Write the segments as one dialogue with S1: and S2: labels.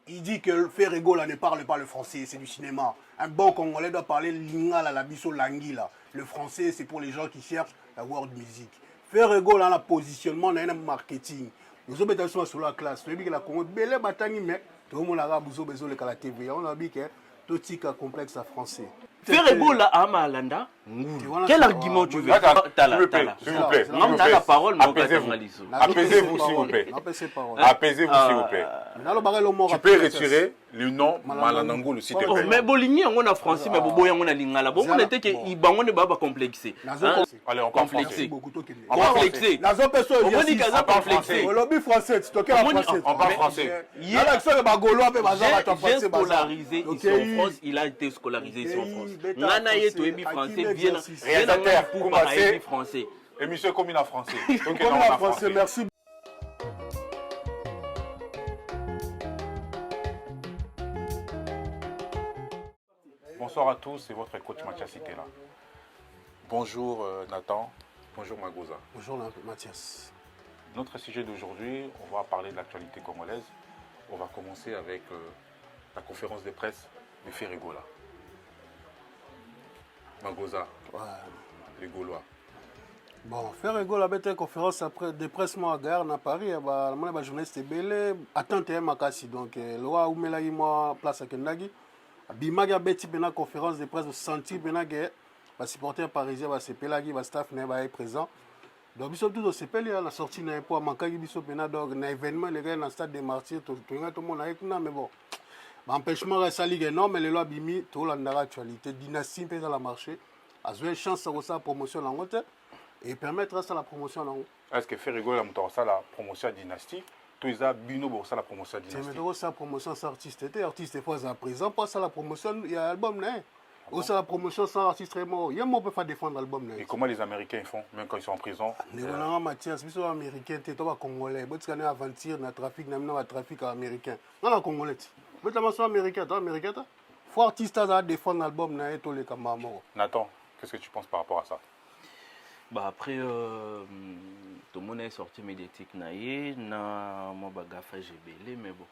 S1: il dit que Ferregola ne parle pas le français, c'est du cinéma. Un bon Congolais doit parler lingala, la biso langila. Le français, c'est pour les gens qui cherchent la world music. Ferregola a un positionnement, a un marketing. Nous avons été sur la classe. Nous avons dit que la Congo, belé batangi mec, tout le monde a besoin de la TV. On a dit que tout tika complexe à français.
S2: Ferregola à Malanda. Quel argument tu veux?
S3: S'il vous plaît.
S2: La parole,
S3: apaisez-vous, s'il vous plaît. Apaisez-vous, s'il vous plaît. Tu peux retirer le nom Malandangoulou, s'il te plaît.
S2: Mais Boligny, on a français, mais Bobo, on a lingala. Bon, on était que Ibango ne va pas complexer.
S3: Allez, on complexé.
S2: Complexé. On dit qu'elle a complexé.
S1: On lobby français, tu toques
S3: on parle français.
S2: J'ai scolarisé ici en France, il a été scolarisé ici en France. Nana est français, bien
S3: réalisateur,
S2: français.
S3: Émission commune en français.
S1: Commune en français, merci.
S3: Bonsoir à tous, c'est votre coach Mathias Ikela. Bonjour Nathan, bonjour Magoza.
S1: Bonjour Mathias.
S3: Notre sujet d'aujourd'hui, on va parler de l'actualité congolaise. On va commencer avec la conférence de presse de Ferregola. Magoza, les Gaulois.
S1: Bon, Ferregola a fait une conférence de presse à Gare à Paris. La journaliste Belé attente Makassi. Donc, le roi Oumela moi place à Kendagi. Bimagi a fait une conférence de presse de sentir que les supporters parisiens va se pelagi, le staff n'est pas présent. Donc, ils sont tous au CPL, la sortie n'est pas manqué, ils sont donc un événement, les gars dans le stade des martyrs, tout le monde avec nous, mais bon. L'empêchement reste à Ligue énorme, mais les lois bimi, tout l'actualité, dynastie peut la marché, a une chance de la promotion en haute et permettre ça la promotion en haut.
S3: Est-ce que Ferregola a ça la promotion dynastie? Tout ça bino pour ça la promotion dynastie.
S1: C'est ça la promotion sans artiste, artiste fois à présent, pas ça la promotion, il y a album là. Ou ça la promotion sans artiste vraiment, il y a un peu faire défendre l'album là.
S3: Et comment les Américains font même quand ils sont en prison?
S1: Les Mathias, ils sont américains, tu es congolais, tu es aventure dans le trafic, dans le trafic américain. Non la congolais. Mais tu es américain, tu es américain. Faut artiste à défendre l'album là et tous les camarades.
S3: Nathan, qu'est-ce que tu penses par rapport à ça?
S2: Bah après, tout le monde est sorti médiatique naïe, na moi bagafa j'ai belé, mais bon,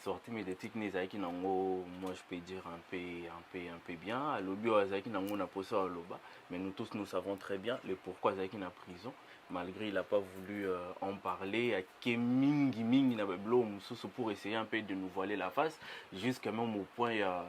S2: sorti médiatique n'est qui nango, moi je peux dire un peu bien. À l'objet azaki nango na posa à loba, mais nous tous nous savons très bien le pourquoi azaki na prison, malgré il n'a pas voulu en parler, à Kemingi mingi na beblo mususu pour essayer un peu de nous voiler la face, jusqu'à même au point il y a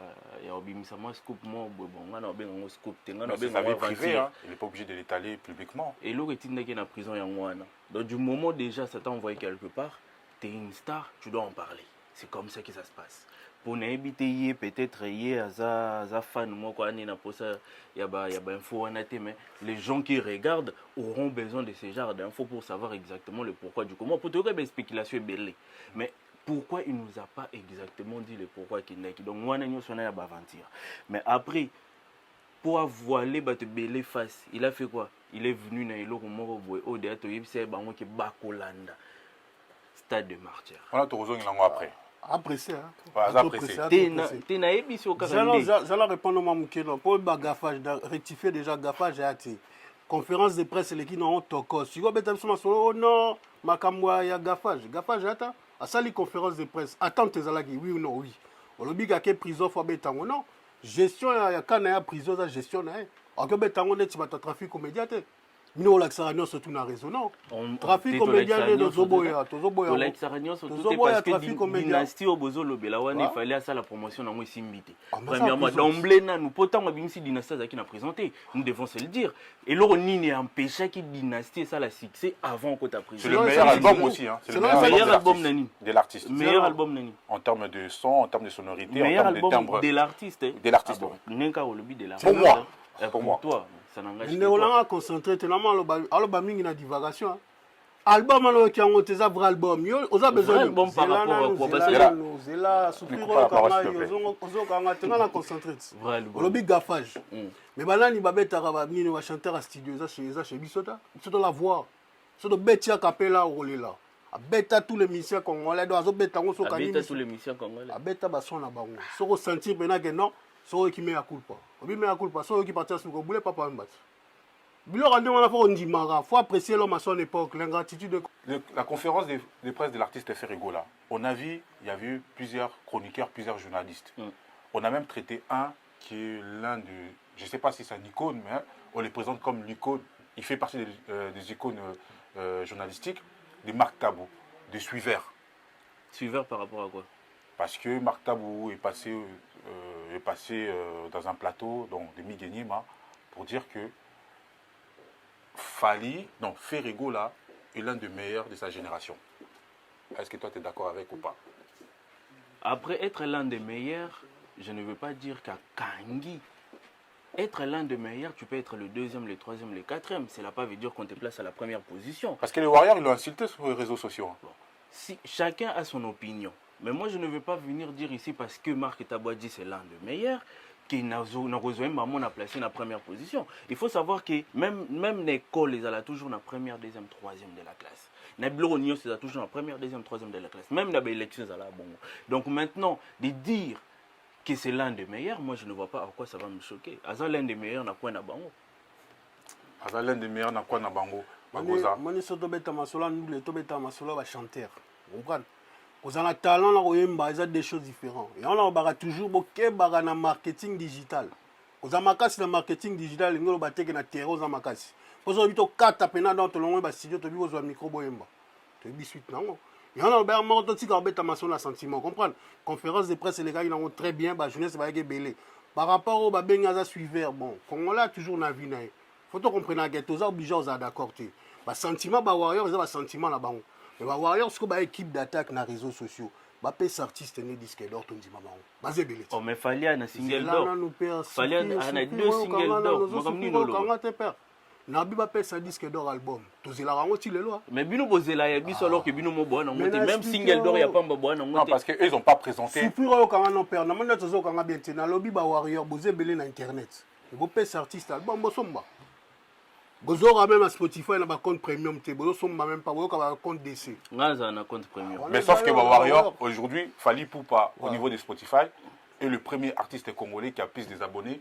S2: obimisama scoop moi bon on a bien un scoop tenga na
S3: bien sa vie privée, hein. Il n'est pas obligé de l'étaler publiquement.
S2: Et l'autre est dans la prison yangoana. Donc du moment déjà ça t'a envoyé quelque part, tu es une star, tu dois en parler. C'est comme ça que ça se passe. Pour n'habiter peut-être à fan moi quoi ni na posa y a info mais les gens qui regardent auront besoin de ce genre d'infos pour savoir exactement le pourquoi du comment. Pour te dire des spéculations belle. Mais pourquoi il nous a pas exactement dit le pourquoi qu'il n'est donc moi n'a pas ya aventure. Mais après pour voiler te belé face, il a fait quoi? Il est venu na eloko moko boy au déato yebise bango ke bakolanda stade de martyr.
S3: On a tout besoin après.
S1: Apprécié.
S2: Tu n'as pas sur
S1: j'allais répondre à mon question. Pour le gaffage, rectifier déjà gaffage à conférence de presse, les qui n'ont pas si vous avez oh non, ma camoua, il y a gaffage. Gaffage, attends. À ça, les conférences de presse, attends, tes alagis, oui ou non, oui. On le dit qu'il y a prison, il faut être non. Gestion, il y a quand il y a prison, la gestion, il y a. Alors que tu vas trafic au médiateur. Nous, l'exaragnon, c'est une raison. Trafic au médiateur de Zoboya.
S2: L'exaragnon, c'est tout parce que dynastie au Bozo Lobelawan, il fallait à ça la promotion dans le Simbité. Premièrement, d'emblée, nous, pourtant, si dynastie qui n'a présenté, nous devons se le dire. Et l'on n'y a empêché que dynastie, ça la succès avant que tu as pris.
S3: C'est le meilleur album aussi. C'est le meilleur album
S2: de l'artiste. Meilleur album Nani.
S3: En termes de son, en termes de sonorité, en
S2: termes
S3: de timbre.
S2: De l'artiste.
S3: De l'artiste.
S2: Pour
S3: moi.
S2: Pour toi.
S1: Il ne pas concentré tellement à mingi na divagation. Album alors qui a monté ça vrai album. On a besoin de
S2: album par rapport à quoi? Parce
S1: que là souffrir on a concentré.
S2: Vrai album.
S1: On le big gaffage. Mais bana ni babeta rabani ni chanteur à studio ça chez Bisota. C'est de la voix. C'est de betia capella au là. A beta tous les musiciens congolais doit beta on so kanini.
S2: Beta tous les musiciens congolais.
S1: A beta ba son na bango. So ressentir bena que non. Ceux qui met à culpa. Obi met à culpa. Ceux qui partent sur le boulot, papa me bat. Il faut apprécier l'homme à son époque, l'ingratitude.
S3: La conférence de presse de l'artiste Ferrego, là, on a vu, il y a eu plusieurs chroniqueurs, plusieurs journalistes. On a même traité un qui est l'un de, je ne sais pas si c'est une icône, mais on le présente comme l'icône. Il fait partie des icônes journalistiques, de Marc Tabou, de Suivert.
S2: Suiveur par rapport à quoi?
S3: Parce que Marc Tabou est passé dans un plateau, donc de Miguenima, pour dire que Ferrego là est l'un des meilleurs de sa génération. Est-ce que toi tu es d'accord avec ou pas?
S2: Après être l'un des meilleurs, je ne veux pas dire qu'à Kangi, être l'un des meilleurs, tu peux être le deuxième, le troisième, le quatrième. Cela pas veut dire qu'on te place à la première position.
S3: Parce que les Warriors, ils l'ont insulté sur les réseaux sociaux.
S2: Bon. Si, chacun a son opinion. Mais moi, je ne veux pas venir dire ici parce que Marc Tabou dit c'est l'un des meilleurs, qu'il n'a rejoint Maman a placé la première position. Il faut savoir que même l'école, ils ont toujours la première, deuxième, troisième de la classe. Les bureaux, ils ont toujours la première, deuxième, troisième de la classe. Même dans les élections, ils ont bon. Donc maintenant, de dire que c'est l'un des meilleurs, moi, je ne vois pas à quoi ça va me choquer. Azal l'un des meilleurs, n'a quoi na bango.
S3: Azal l'un des meilleurs, n'a quoi na bango.
S1: Moi, je suis tobeta masola, nous les tobeta masola, va chanter. Vous comprenez? Vous avez un talent, là, ils ont des choses différentes. Et on a toujours beaucoup de marketing digital. Vous avez un marketing digital, vous avez un terreau, vous avez un makasi. Vous avez un 4 pena dans le studio, vous avez un micro boyemba. Tu as suite non. Il y a un marketing qui a un sentiment. Comprendre? Conférence de presse, les gars, ils ont très bien, la jeunesse va être belé. Par rapport au Bengaza suiveur, bon, Congolais a toujours une vie. Il faut comprendre que tous les obligés à d'accord. Le sentiment, les Warriors, ils ont un sentiment là-bas. Les Warriors, c'est une équipe d'attaque dans les réseaux sociaux. Les artistes ne disent d'or, on dit maman.
S2: Oh, mais fallait un single d'or. Fallait un 2 singles d'or. Moi, comme nous,
S3: Nabi va pesa disque d'or album. Tous la rango le loi.
S2: Mais bino bozela ya biso alors que bino mo boana ngote même single d'or ya pamba boana ngote.
S3: Non parce que eux ils ont pas présenté.
S1: Supura o kanga non père na manda tozo kanga bien te na lobby ba warrior boze belé na internet. Bo pesa artiste album bo somba. Bozora même à Spotify na ba compte premium te bozo somba même pas bozo ka compte DC.
S2: Ngaza na compte premium.
S3: Mais sauf que ba warrior aujourd'hui Fally Poupa au niveau de Spotify est le premier artiste congolais qui a plus des abonnés.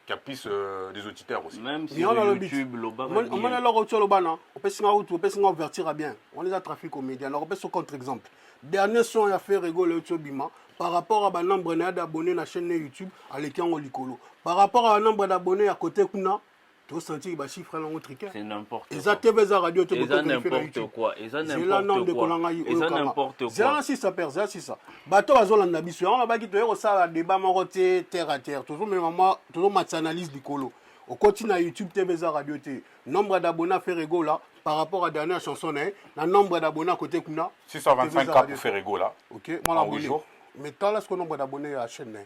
S3: Qui a plus des auditeurs aussi.
S2: Même si YouTube,
S1: on a leur autre lobana, on peut s'en ouvertir bien. On les a trafic aux médias. Alors on peut se contre-exemple. Dernier son a fait rigoler YouTube Bima par rapport à un nombre d'abonnés à la chaîne YouTube à l'écran Olikolo. Par rapport à un nombre d'abonnés à côté Kuna, tu as senti que les chiffres sont triqués.
S2: C'est n'importe quoi.
S1: Et ça TV za radio te
S2: boto n'importe quoi. Et ça n'importe quoi. Et ça n'importe quoi.
S1: C'est là si ça perd, c'est ça. Bato azolanda biso. On va qui te ça débat moroté terre à terre. Toujours mais moi toujours match analyse du colo. Au continue à YouTube TV za radio te. Nombre d'abonnés Ferrego là par rapport à dernière chanson le nombre d'abonnés à côté Kuna
S3: 625K pour Ferrego là.
S1: OK, moi
S3: en 8 jours.
S1: Mais tant là ce nombre d'abonnés à la chaîne.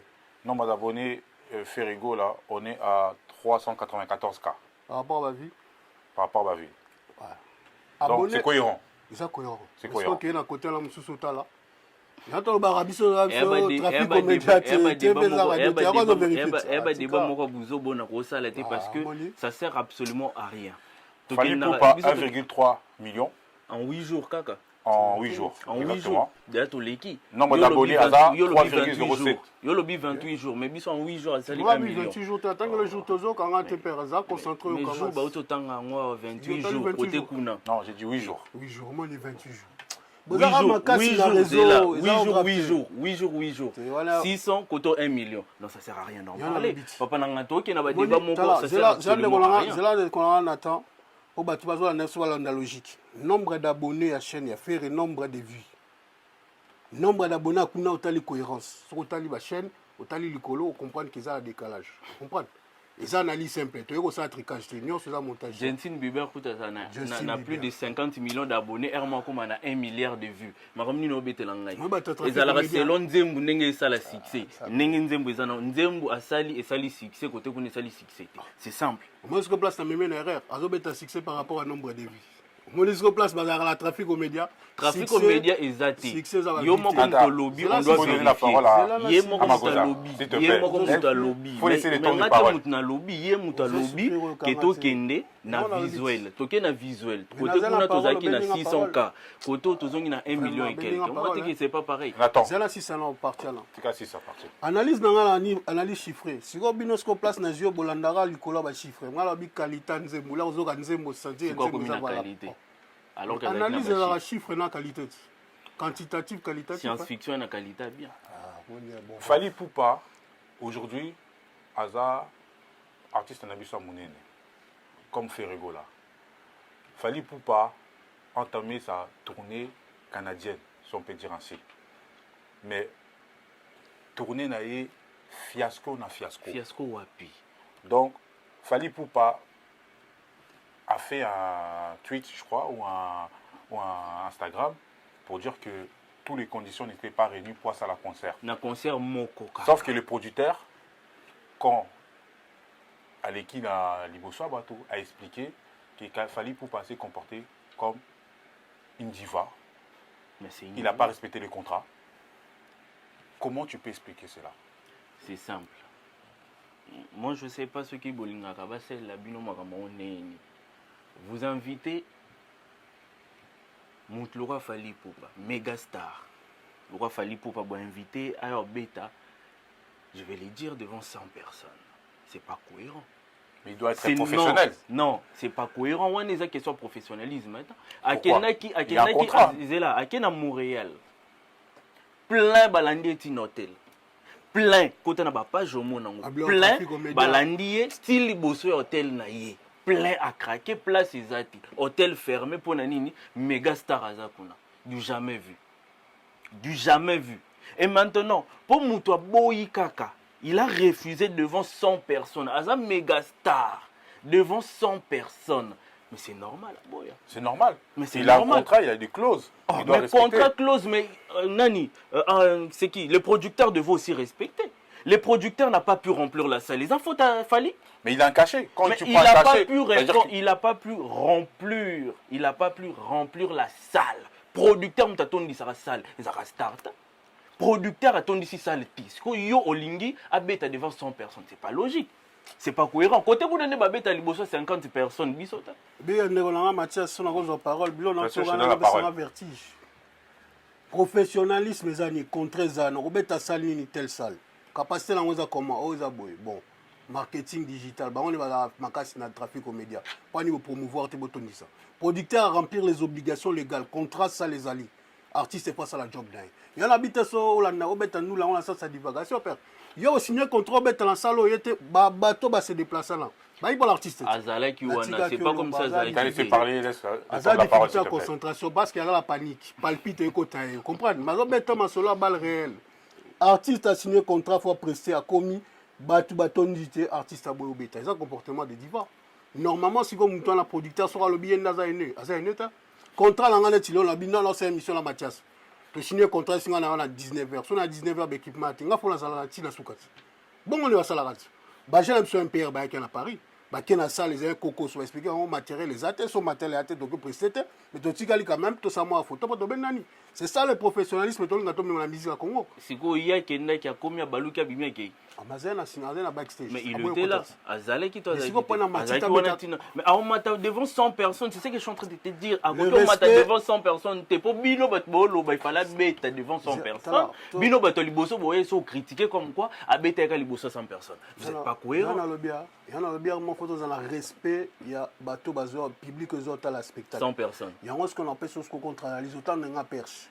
S3: Nombre d'abonnés Ferrego là, on est à 394K.
S1: Par rapport à ma vie.
S3: Par rapport à ma vie.
S1: Ouais.
S3: Donc c'est cohérent.
S1: C'est cohérent.
S3: C'est cohérent.
S1: Parce qu'il y a un côté là, Moussoussouta là. Il y a un barabiso là, trafic aux médias,
S2: parce que ça sert absolument à rien.
S3: Fallait pas 1,3 million.
S2: En 8 jours, kaka.
S3: En 8 jours.
S2: En 8 jours. D'ailleurs, l'équipe.
S3: Nombre d'abonnés à 3,07.
S2: Yo lobby 28 jours. Mais ils en 8 jours, ça
S1: lui 1 million. 28 jours, tu attends que le jour Tozo, quand on te perd, ça concentré au
S2: Cameroun. Mais jour, bah, autant à moi 28 jours. Côté Kuna.
S3: Non, j'ai dit 8 jours.
S1: 8 jours, moi, les 28 jours.
S2: 8 jours. 600 côté 1 million. Non, ça sert à rien d'en parler. Papa Nangato qui n'a pas débat mon corps, ça sert absolument à rien.
S1: C'est là qu'on attend. Au bas, tu vas voir la logique. Nombre d'abonnés à la chaîne, il y a fait nombre de vues. Nombre d'abonnés à Kuna, au cohérence. Sur la chaîne, au Likolo, on comprend qu'il y a un décalage. Vous comprenez? Et ça, analyse simple. Tu as un tricage, c'est un montage.
S2: Jensen Bieber n'a plus de 50 millions d'abonnés. Herman comme on a 1 milliard de vues. Mais comme nous avons et ça la selon Nzembu n'engé ça la succès. N'engé Nzembu ezana Nzembu a sali et sali succès côté qu'on est sali succès. C'est simple.
S1: Moi ce que place na même une erreur. Azo beta succès par rapport au nombre de vues. Monisco place bazar la trafic aux médias.
S2: Trafic aux médias exacté. Yo moko
S3: Attends,
S2: muto lobby, on doit
S3: donner la parole
S2: vérifier.
S3: à
S2: Yé moko muta
S3: Amagosa,
S2: lobby,
S3: s'il te
S2: yé
S3: plaît.
S2: moko muta lobby.
S3: Faut laisser les temps de
S2: Mais
S3: parole.
S2: muta lobby, yé muta lobby, keto kende na visuel. Toke na visuel. Côté kuna tozaki na 600K, côté tozongi na 1 million et quelques. Moi te que c'est pas pareil.
S3: Attends,
S1: C'est là si ça n'a parti là.
S3: c'est qu'à 6 à partir.
S1: Analyse dans analyse chiffrée. Si vous binosco place na zio bolandara likolo ba chiffré. Moi la bi qualité nzembo là ozoka nzembo santé
S2: C'est quoi comme la qualité? Alors que
S1: analyse la chiffre na qualité. Quantitative, qualitative.
S2: Science-fiction et la qualité bien.
S3: Fali Poupa, aujourd'hui, Aza, artiste Nabiso Mounene, comme Ferrego là. Fali Poupa entamé sa tournée canadienne, si on peut dire ainsi. Mais tournée n'a eu fiasco na fiasco.
S2: Fiasco wapi.
S3: Donc, Fali Poupa a fait un tweet, je crois, ou un Instagram, pour dire que toutes les conditions n'étaient pas réunies pour ça la concert.
S2: Na concert moko.
S3: Sauf que le producteur, quand Aleki Liboso Abato a expliqué qu'il fallait pour passer comporter comme une diva, il n'a pas respecté le contrat. Comment tu peux expliquer cela?
S2: C'est simple. Moi, je ne sais pas ce qui bolinga c'est la bino makamone. Vous invitez Moutlora Fali Poupa, méga star. Laura Fali Poupa va inviter à Beta. Je vais les dire devant 100 personnes. C'est pas cohérent.
S3: Mais il doit être professionnel.
S2: Non, c'est pas cohérent. On est à question de professionnalisme.
S3: Il y a un contrat.
S2: À Montréal. Plein balandier tin hôtel. Plein côté na ba page au monde. Plein balandier style bosso hôtel na yé. Plein à craquer, place Izati. Hôtel fermé pour Nanini, méga star Azakuna. Du jamais vu. Du jamais vu. Et maintenant, pour Moutoua Boyi Kaka, il a refusé devant 100 personnes. Aza méga star. Devant 100 personnes. Mais c'est normal, Boya.
S3: C'est normal.
S2: Mais c'est
S3: il a
S2: normal.
S3: un contrat, il a des clauses.
S2: Oh,
S3: il doit
S2: mais
S3: respecter.
S2: contrat clause, mais Nani, c'est qui? Le producteur devait aussi respecter. Le producteur n'a pas pu remplir la salle. Les infos t'as fallu.
S3: Mais il a un cachet. Quand
S2: Mais
S3: tu
S2: il
S3: prends un
S2: n'a pas
S3: cachet,
S2: pu répondre, il n'a pas pu remplir. Il n'a pas pu remplir la salle. Producteur m'a dit ça salle, ça start. Producteur a dit ça salle tis. Quand yo olingi abeta devant 100 personnes, c'est pas logique. C'est pas cohérent. Côté vous donnez babeta liboso 50 personnes bisota.
S1: Bien ndeko Mathias son cause parole, bilo na
S3: parole.
S1: vertige. Professionnalisme ezani contre zana, obeta salle ni telle salle. Capacité na ngoza comment oza boy. Bon. Marketing digital, on va makasi na trafic aux médias. Pas niveau promouvoir te botonisa. Producteur à remplir les obligations légales, contrat ça les alliés. Artiste c'est pas ça la job d'un. Il y a l'habitude so la na obeta nous là on a ça sa divagation père. Il y a aussi signé contrat obeta dans salle où était bateau se déplacer là. Bah il pour l'artiste.
S2: Azala qui wana, c'est pas comme ça Azala.
S3: Quand il s'est parlé, laisse
S1: Azala
S3: la parole.
S1: difficulté à concentration parce qu'il y a la panique, palpite et côté. Comprendre? Mais obeta ma solo balle réelle. Artiste a signé contrat faut prester à commis baton dit artiste à boyobeta. C'est un comportement de diva. Normalement si comme toi la producteur sera le bien dans un contrat là on a tiré la bina dans cette émission la Mathias. Tu signé contrat si on a 19h, si on a 19h d'équipement, tu vas faire la salle la soukati. Bon on est à salarati. Bah j'ai l'impression un PR bah qui est à Paris. Bah qui est dans salle les coco sont expliquer on matériel les athées son matériel athées donc prester mais tu tigali quand même tout ça moi photo pas de benani. C'est ça le professionnalisme dans la musique à Congo.
S2: Siko iya kenda qui a commis à baluka bimia ki.
S1: Amazon a signé na backstage.
S2: Mais il était là. Azale qui toi. Mais à Omata devant 100 personnes, c'est ce que je suis en train de te dire. À côté Omata devant 100 personnes, t'es pas bino bat bolo, il fallait bête devant 100 personnes. Bino bat liboso boye so critiquer comme quoi à bête avec liboso 100 personnes. Vous êtes pas cohérent.
S1: Il y en a le bien mon photo dans le respect, il y a bateau bazo public aux autres la spectacle.
S2: 100 personnes.
S1: Il y a ce qu'on appelle ce qu'on contrarie autant de perche.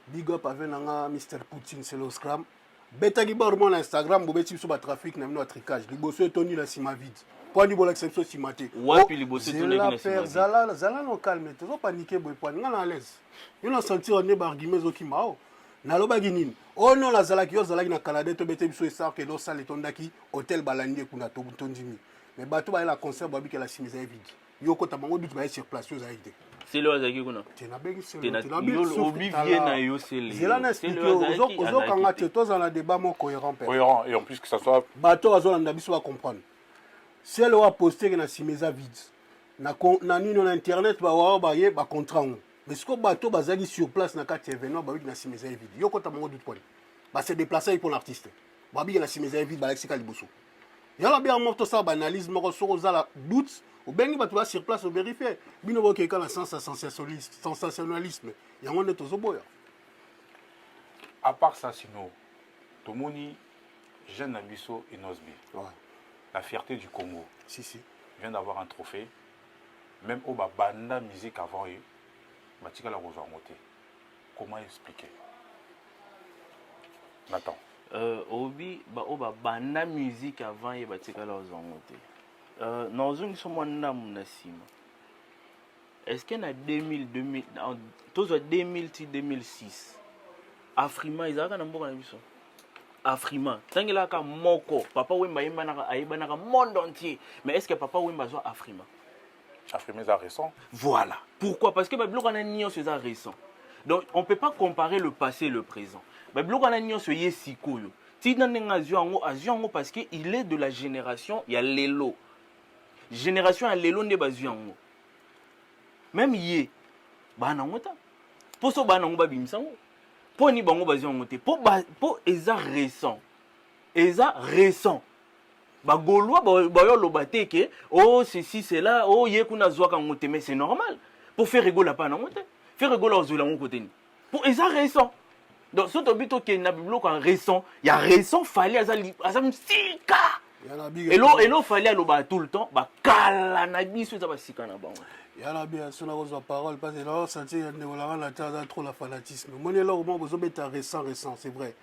S1: Big up avec Mr Poutine c'est le scram. Beta qui barre mon Instagram, bobeti sur le trafic na mino tricage. Liboso Tony la sima vide. Point du bon exception simate.
S2: Ouais puis liboso Tony
S1: la sima. Zala no calme, tu vas paniquer boy point ngana à l'aise. Il a senti on est barguimé zo ki mao. Na loba ginini. Oh non la zala ki na Canada to bete biso ça que do sale tondaki hôtel balandi kuna to tondimi. Mais bato ba la concert babi que la simisa vide. Yoko tabango bitu ba sur place yo za ide.
S2: C'est le Azaki kuna.
S1: Tena bengi c'est
S2: le obi vient na yo c'est le.
S1: Zela na expliquer aux kanga tetos dans le débat mon cohérent.
S3: Cohérent et en plus que ça soit
S1: bato azolanda biso va comprendre. Si elle a posté que na simisa vide. na nini na internet ba baye ba contrat mais ce que bato bazali sur place na kati événement ba wi na simeza vide yo kota mongo doute point ba se déplacer pour l'artiste ba bi na simeza vide ba lexika liboso yala bien morto ça ba analyse moko soko za doute ou bengi bato ba sur place au vérifier bino bo ke kala sensationnalisme yango ne tozo boya
S3: à part ça sinon tomoni jeune Nabiso Inosbi la fierté du Congo
S1: si
S3: vient d'avoir un trophée même au banda musique avant eux batika la monter. Comment expliquer Nathan
S2: obi ba banda musique avant eux batika la monter. Dans une somme est-ce que na 2006 Afrima izaka na mboka na biso Afrima tangela ka moko papa wemba yemba na ayeba na monde entier mais est-ce que papa wemba zo Afrima
S3: Afrima est récent.
S2: Voilà pourquoi parce que biloko na nion c'est récent donc on peut pas comparer le passé et le présent biloko na nion c'est yesikoyo tina nenga aziongo parce que il est de la génération ya lelo génération ya lelo nde baziongo même yé bana ngota poso bana ngo babimisango po ni bango baziongo te po eza récent ba gaulois ba loba te ke oh ceci c'est là oh yé kuna zwaka ngote mais c'est normal pour faire rigoler pas na ngote faire rigoler aux zola ngote ni pour eza récent donc ce tobito ke na bibloko en récent ya récent fallait asa msika elo fallait aloba tout le temps ba kala na biso eza ba sika na bango.
S1: Il y a bien sûr la parole parce que là senti la trop la fanatisme mon là au moins vous êtes récent c'est vrai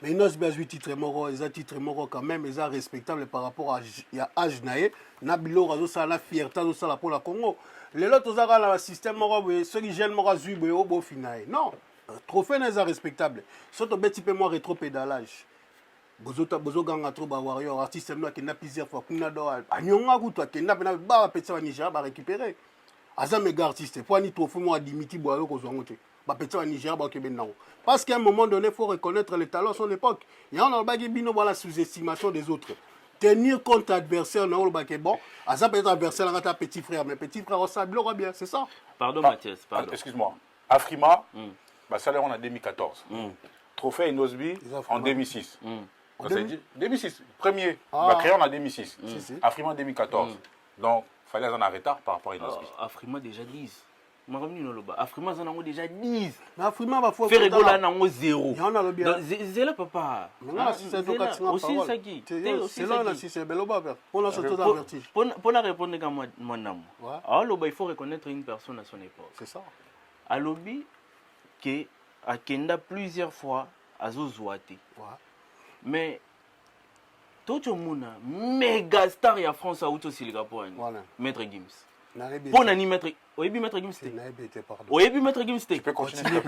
S1: mais il y a 8 titres moraux ils ont titres moraux quand même ils sont respectables par rapport à âge naé na bilo razo ça la fierté ça la pour la Congo les autres ont la système moraux ceux qui gênent moraux zuibe au beau final non trophée n'est pas respectable surtout petit peu moins rétro-pédalage bozo ganga trop ba warrior artiste moi qui n'a plusieurs fois kuna do anyonga kuto qui n'a ba petit wa Nigeria ba récupérer aza méga artiste pour ni trophée moi dimiti boyo ko zongote ba petit wa Nigeria ba kebe nango parce qu'à un moment donné faut reconnaître les talents de son époque il y a on ba bino la sous-estimation des autres tenir compte adversaire na ba ke bon aza peut-être adversaire là ta petit frère mais petit frère ça bloque bien c'est ça
S2: pardon Mathias pardon
S3: excuse-moi Afrima bah ça on a 2014 trophée Inosbi en 2006 2006 premier créé en 2006 Afrima en 2014 donc fallait en arrêter par rapport à Inosbi.
S2: Afrima déjà 10 Afrima déjà 10
S1: mais Afrima va
S2: faire rigoler nango 0 zela papa
S1: aussi ça qui c'est là si c'est beloba pour la sortie d'avertige
S2: pour la répondre comme mon âme alors il faut reconnaître une personne à son époque
S1: c'est ça
S2: alobi que akenda plusieurs fois azozwate mais tout muna méga star ya France auto silika pour Maître Gims pour nani Maître Maître Gims Maître Gims
S3: tu peux continuer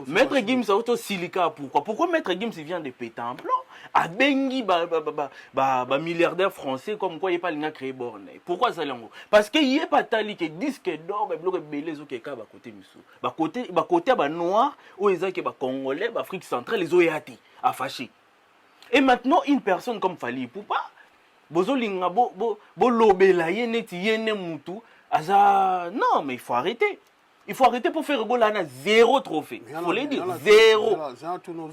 S2: Maître Gims auto silika pourquoi Maître Gims vient de péter un plan a bengi ba milliardaire français comme quoi il pas linga créer borne pourquoi ça lango parce que il est pas tali que disque d'or ba bloque belé zo ke ka ba côté miso ba côté ba noir ou ezaki ba congolais ba Afrique centrale les oyati a fâché. Et maintenant, une personne comme Fally Ipupa, bozolinga bo lobela yeneti yene mutu, non, mais il faut arrêter. Il faut arrêter pour faire rigoler à 0 trophée. Il faut les dire, 0.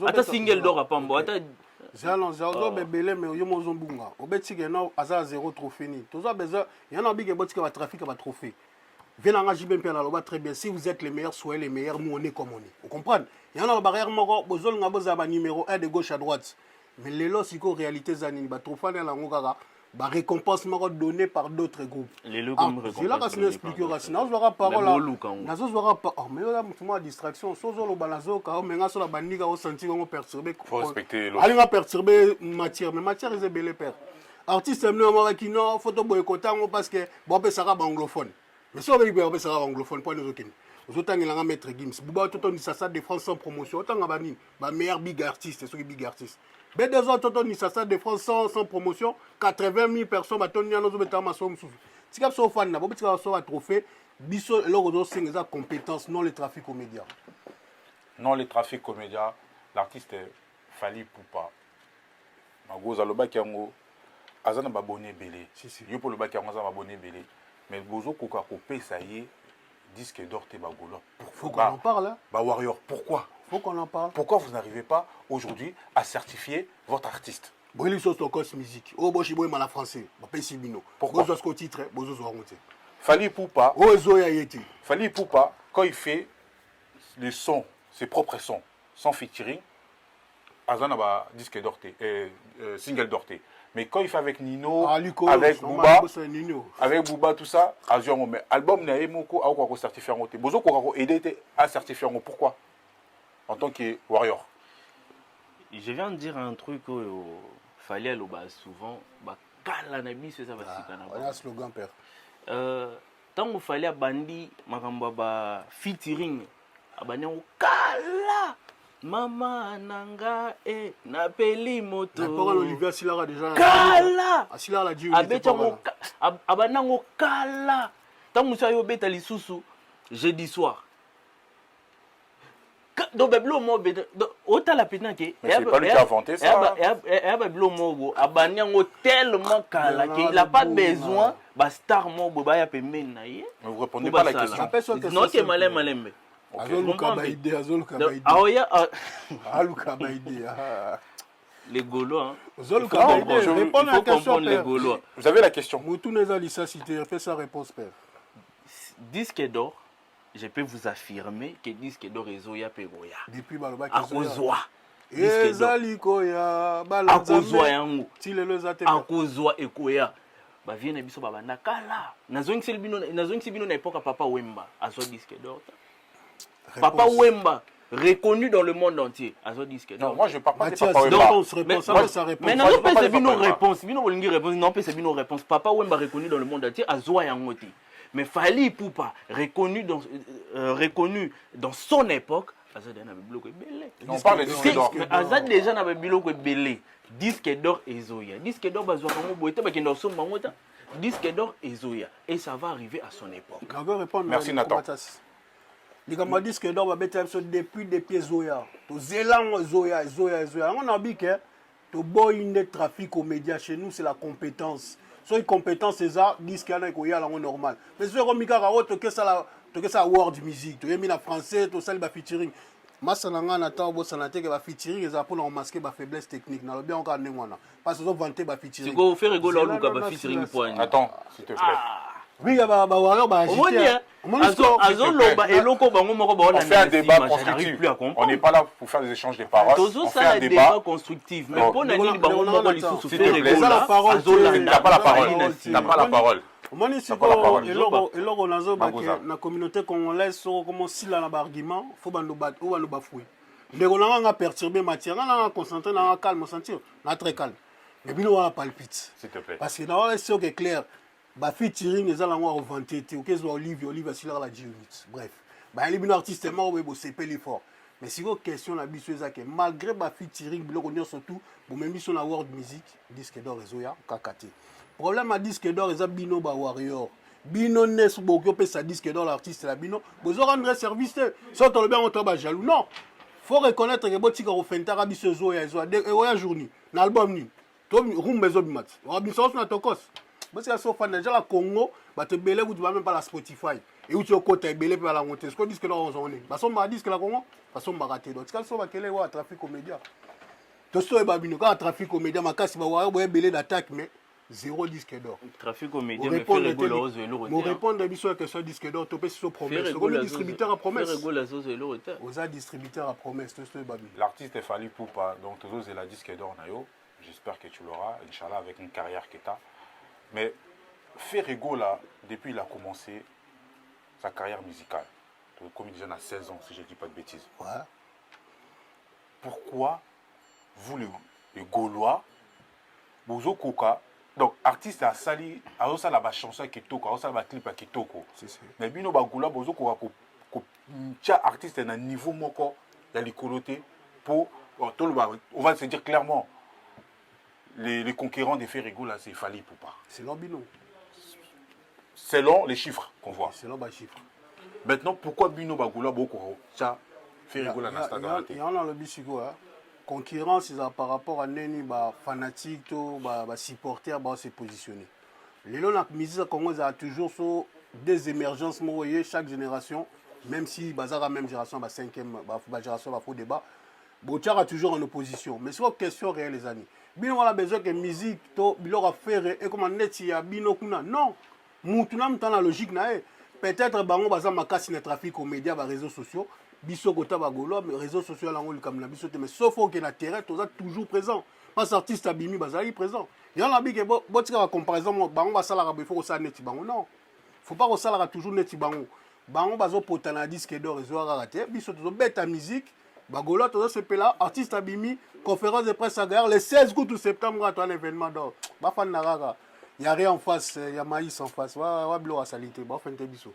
S2: Attends, single d'or à Pambo. Attends.
S1: Zalo bebele mais yo mozombunga. Obetike no aza 0 trophée ni. Toza beza, yana bige botika ba trafic ba trophée. Venanga JBM pe na loba très bien si vous êtes les meilleurs soyez les meilleurs nous on est comme on est. Vous comprenez? Yana ba barrière moko bozolinga boza ba numéro 1 de gauche à droite. Mais les lots, c'est qu'en réalité, zanini ba trophée na lango kaka ba récompense moko donné par d'autres groupes.
S2: Les lots comme récompense.
S1: C'est là que c'est expliqué racine. On aura parole là. Nazo aura pas. Oh mais là moi distraction. Sozo lo balazo ka mais nga so la bandika au sentir on perturber.
S3: Faut respecter l'autre.
S1: Allez on perturber matière mais matière est belé père. Artiste aimé moi qui non photo boycottant parce que bon pe sera anglophone. Mais si on veut be sera anglophone point nous aucun. Vous autant il a Maître Gims. Bouba tout on dit ça de France sans promotion. Autant nga bani ba meilleur big artiste ceux qui big artiste. Mais des autres, ça de France sans promotion, 80 000 personnes, ils ont des si vous êtes fan, vous avez un trophée, vous avez des compétences, non le trafic aux médias.
S3: Non le trafic aux médias, l'artiste Fally Ipupa. Magoza le bac yango, azana babonné belé. Yo pour le bac yango azana babonné belé. Mais bozo koka kopé ça y est disque d'or te bagolo.
S1: Faut qu'on en parle. Hein.
S3: Bah Warrior, pourquoi?
S1: Faut qu'on en parle.
S3: Pourquoi vous n'arrivez pas aujourd'hui à certifier votre artiste?
S1: Bon, il sont encore musique. Oh, bon, je suis mal français.
S3: Pourquoi?
S1: Bozo ce titre, bozo zo honte.
S3: Fally Ipupa.
S1: Oh, Zoya yeti.
S3: Fally Ipupa, quand il fait les sons, ses propres sons, sans featuring, Azan a disque d'or single d'or. Mais quand il fait avec Nino, avec Booba, tout ça, Azure, mais album n'a pas beaucoup à certifier en côté. Bozo ko aider à certifier en pourquoi en tant que Warrior.
S2: Je viens de dire un truc il fallait le bas souvent bah calabi c'est ça va
S1: on a un slogan père.
S2: Tant il fallait bandi makamba ba featuring abanya kala mama nanga na peli moto.
S1: La parole Olivier Silara déjà.
S2: Kala.
S1: Silara dit
S2: abanango kala. Tant musa yo beta lisusu jeudi soir. Donc beblo mo autant la pétin que
S3: c'est pas lui qui a inventé ça.
S2: Beblo mo abanango tellement kala qu'il a pas besoin ba star mo ba ya pemben na ye.
S3: Mais vous répondez pas à la question.
S2: Non que malembe. Les Gaulois.
S1: Il faut comprendre
S2: les Gaulois.
S3: Vous avez la question.
S1: Fais sa réponse, père.
S2: Disque d'or, je peux vous affirmer que disque d'or est Zoya Pegoya.
S1: Depuis
S2: à Kozwa.
S1: Ezalikoya,
S2: Akozwa yango.
S1: A
S2: Kozwa ekoya. Ba vienne biso baba nakala. Nazongi bino na époque papa Wemba, azo disque d'or. Papa Wemba, reconnu dans le monde entier. Azo disque d'or.
S3: Non, moi je parle pas de Papa Wemba.
S2: Mais non, c'est bino réponse. Bino bolingi réponse. Non, c'est bino réponse. Papa Wemba reconnu dans le monde entier. Azo yangote. Mais Fally Ipupa, reconnu dans son époque.
S3: On parle de disque d'or.
S2: Azad déjà n'a pas biloko belé. Disque d'or et Zoya. Disque d'or bazwa kango boité ba kendo so mangota. Disque d'or et Zoya et ça va arriver à son époque.
S3: Merci Nathan.
S1: Les disque d'or va bêter depuis des pieds Zoya. To Zélan Zoya. On a dit que to boy une trafic aux médias chez nous c'est la compétence. Soit une compétence c'est ça disque là ko ya la normal. Mais ce comme Mika to que ça world music. To yemi na français to sali ba featuring. Masananga Nathan Bosanate que ba featuring et ça pour masquer ba faiblesse technique. Na lo bien encore nengwana. Parce que zo vanter ba featuring.
S2: C'est quoi faire rigoler Luka ba featuring point.
S3: Attends, s'il te plaît.
S1: Oui, il y a Warrior ba agiter.
S3: On fait un débat constructif. On n'est pas là pour faire des échanges de paroles. On fait un débat
S2: constructif. Mais pour Nani,
S3: tu n'as pas la parole. Tu n'as pas la parole.
S1: La communauté congolaise, comment si là l'argument, faut nous battre ou nous bafouer. Les Congolais ont perturbé matière, on a concentré, on a calme, sentir, on a très calme. Mais bien on a palpite.
S3: S'il te plaît.
S1: Parce que dans le c'est clair. Ba featuring les allants revanter OK Olivier Silara la 10 minutes bref ba les artistes mort bo c'est pas l'effort mais si vos questions la biso que malgré ba featuring biloko nyo surtout bo même biso na world music disque d'or ezoya kakate problème à disque d'or eza bino ba Warrior bino nes bo ko pesa disque d'or l'artiste la bino bozo rendre service so to le bien on to ba jaloux non faut reconnaître que botika ko fentara biso ezoya ezoya journée na album ni to rumba ezo bimat wa biso na tokos. Parce que si on fait déjà la Congo, tu vas même pas la Spotify. Et où tu as côté belé pour la monter. Ce qu'on dit que là on est. Parce qu'on m'a dit que la Congo, parce qu'on m'a raté. Donc quand on va quel est trafic aux médias. Tout ça est babino quand trafic aux médias, ma casse va voir belé d'attaque mais zéro disque d'or.
S2: Trafic aux médias mais fait rigoler aux vélos.
S1: Mon répondre à biso que ce disque d'or topé sur promesse. Le distributeur à promesse. Aux distributeurs à promesse tout ça est babino.
S3: L'artiste est Fally Ipupa donc tous c'est la disque d'or nayo. J'espère que tu l'auras inchallah avec une carrière que tu as. Mais Ferrego, là, depuis il a commencé sa carrière musicale, comme il disait, il a 16 ans, si je ne dis pas de bêtises.
S1: Ouais.
S3: Pourquoi vous, les Gaulois, Bozo Koka, donc artiste a sali, a aussi la chanson à Kitoko, a aussi la clip à Kitoko. Mais bino Bagoula, Bozo Koka, artiste à un niveau moko, il y a les colotés pour, on va se dire clairement, les conquérants des Ferrego, là, c'est Fally Ipupa.
S1: C'est l'ambino.
S3: Selon les chiffres qu'on voit.
S1: Selon les chiffres.
S3: Maintenant, pourquoi Bino Bagoula Boko ça Ferrego la Nasta dans la tête?
S1: Il y a le bichigo. Concurrence, par rapport à Neni, fanatique, supporter, se positionner. lelo na musique congolaise a toujours so des émergences moyens chaque génération, même si bazara même génération ba cinquième ba génération ba faux débat botiara toujours en opposition, mais c'est une question réelle les amis. Bino wala besoin que musique to bilora faire et comme neti ya bino kuna non mutuna mtana logique na e peut-être bango baza makasi na trafic aux médias ba réseaux sociaux biso kota ba golo mais réseaux sociaux la ngoli comme na biso te mais sauf que na terrain to toujours présent pas artiste abimi bazali présent ya na bike botika ba comparaison bango basala ka il faut ça neti bango non faut pas que ça toujours neti bango bango bazo potana disque d'or ezo raté biso to beta musique Bagolo, tout ça, c'est là, artiste Abimi, conférence de presse à Gare, le 16 août ou septembre, à un événement d'or. Bafan Naraga, il n'y a rien en face, il y a maïs en face. Va blo à salité, bafan tebiso.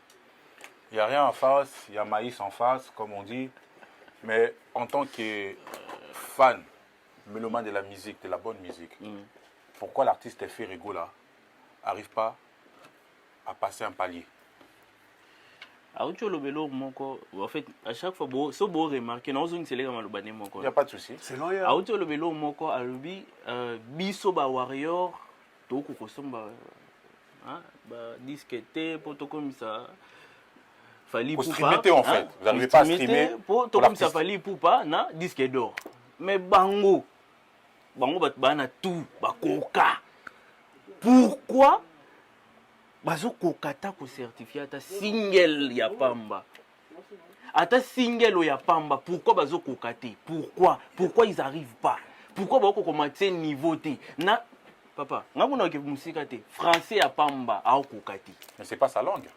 S3: Il n'y a rien en face, il y a maïs en face, comme on dit. Mais en tant que fan, mélomane de la musique, de la bonne musique, pourquoi l'artiste Ferrego là n'arrive pas à passer un palier?
S2: En fait, à chaque fois, si vous remarquez, il
S3: n'y a pas de souci.
S1: C'est long, hier.
S2: Biso ba warrior, to ko somba disque pour to comme ça. Fali
S3: pour streamer en fait. Vous n'arrivez pas à streamer
S2: pour to comme ça fali poupa na disque d'or. Mais bango bana tout ba koka. Pourquoi bazo kokata ko certifier ata single ya pamba. Ata single ya pamba, pourquoi bazo kokate? Pourquoi ils arrivent pas? Pourquoi bako commencer niveau T? Na papa, ngabona ke musika te. Français ya pamba a kokate.
S3: Mais c'est pas sa langue.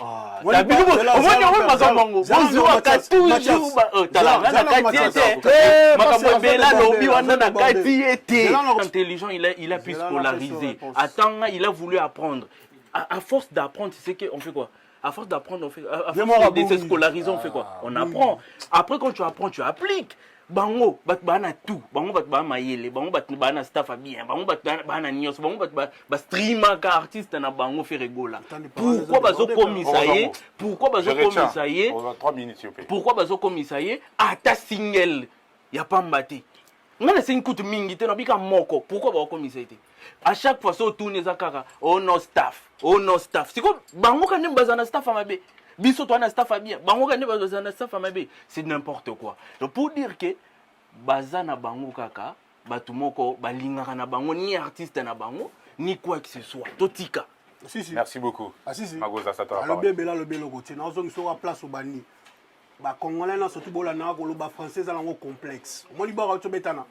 S2: Ah, la biso au moins on makambo. Bonjour à toujours talanga na kati ete. Makambo bela lobby wana na kati ete. Intelligent, il a pu scolariser. Attends, il a voulu apprendre. À force d'apprendre, c'est qu'on fait quoi? À force d'apprendre, on fait. À force de se scolariser, on fait quoi? On apprend. Après, quand tu apprends, tu appliques. Bango, batbana tout. Bango batbana mayele. Bango batbana staff bien. Bango batbana nios. Bango batbana streamer car artiste na bango Ferrego là. Pourquoi bazo komisaye? Pourquoi bazo komisaye?
S3: 3 minutes, s'il vous plaît.
S2: Pourquoi bazo komisaye? Ata single. Y a pas mbati. Ngana c'est une coute mingi te na bika moko. Pourquoi bazo komisaye? À chaque fois, so tourne zakara. Oh no staff. Oh no staff. C'est comme bango kanem bazana staff amabe. Biso toi na staff bien. Bango kanem bazana staff amabe. C'est n'importe quoi. Donc pour dire que bazana bango kaka, batumoko balingaka na bango ni artiste na bango ni quoi que ce soit. Totika.
S1: Si, si.
S3: Merci beaucoup.
S1: Ah si si.
S3: Magoza Satora.
S1: Le bébé là le belo côté. Na zo nso place au bani. Ba congolais na surtout bola na ko lo ba français za lango complexe. Mo li ba to betana.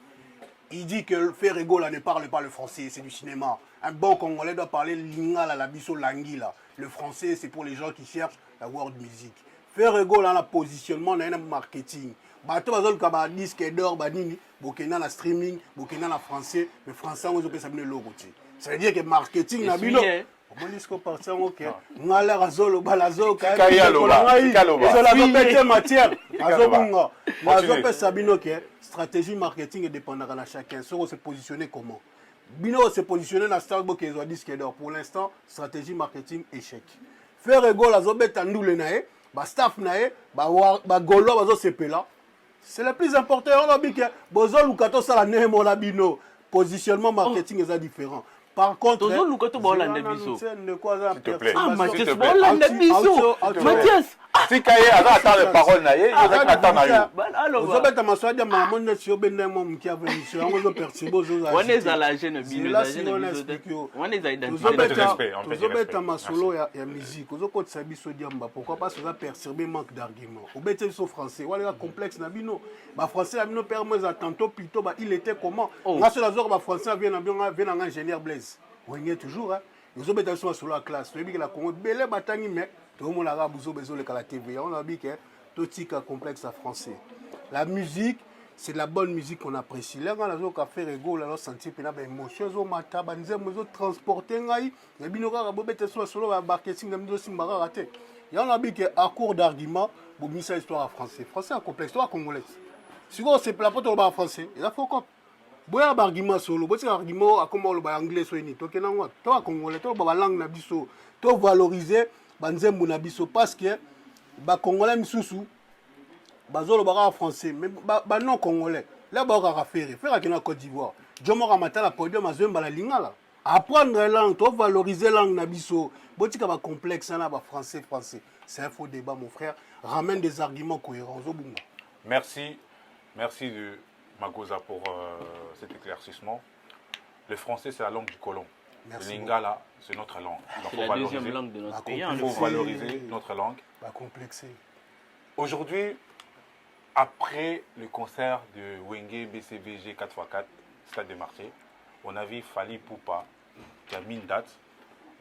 S1: Il dit que Ferrego là ne parle pas le français, c'est du cinéma. Un bon Congolais doit parler lingala, la biso langila. Le français, c'est pour les gens qui cherchent la world music. Ferrego là, le positionnement, on a un marketing. Bato bazol kaba disque d'or, banini, bokena la streaming, bokena la français, mais français on peut s'appeler logo. Ça veut dire que marketing na bilo. Comment est-ce qu'on part ça OK? Ngala razolo balazo
S3: kaya loba.
S1: Ils ont la bête matière. Azobunga. Azope sabino que stratégie marketing est dépendant de chacun. Sur se positionner comment? Bino se positionner dans Starbucks et disque d'or. Pour l'instant, stratégie marketing échec. Ferrego la zobeta ndule nae, ba staff nae, ba golo bazo sepela. C'est le plus important. On a dit que bozo lukato sala nemo la bino. Positionnement marketing est différent. Par contre,
S3: s'il te plaît.
S2: Ah, Mathias, Mathias.
S3: Si Kaye a attendre les paroles, il attend à
S2: Alors,
S1: vous avez ma soeur de maman de sur Benemon qui a venu sur un peu percibo.
S2: On est à la jeune bino.
S1: On est à identifier. Vous avez ma solo et musique. Vous avez sabi so diamba. Pourquoi pas ça perturber manque d'arguments. Vous avez so français. Ou alors complexe na bino. Ba français na bino permet à tantôt plutôt ba il était comment. Moi sur la zone ba français vient en ingénieur Blaise. Vous voyez toujours hein. Vous avez sur la classe. Vous avez que la Congo belé batangi mais tout le monde a besoin de la TV. On a dit que tout est complexe à français. La musique, c'est de la bonne musique qu'on apprécie. Là, on a un café rigolo, on a senti une émotion, on a transporté, on a solo marketing, on a dit qu'à court d'argument, on a mis ça histoire en français. Français est complexe, histoire congolaise. Si vous c'est plat pour en français, il faut quoi? Si vous avez un argument solo, si vous avez un argument comme l'anglais, si vous avez un congolais, si vous avez une langue, si vous valoriser. Banzembo na biso parce que ba congolais misusu bazolo ba français mais ba non congolais là ba ka faire qui na Côte d'Ivoire Jomo Ramata la podium azemba la lingala apprendre la langue, to valoriser la langue nabiso. Botika ba complexe na ba français. C'est un faux débat mon frère. Ramène des arguments cohérents Zobunga.
S3: Merci de Magoza pour cet éclaircissement. Le français, c'est la langue du colon.
S1: Merci
S3: le lingala, c'est notre langue.
S2: C'est la deuxième langue de notre pays.
S3: Il faut valoriser notre langue.
S1: Pas complexé.
S3: Aujourd'hui, après le concert de Wenge BCBG 4x4, Stade des Martyrs, on a vu Fally Poupa qui a mis une date.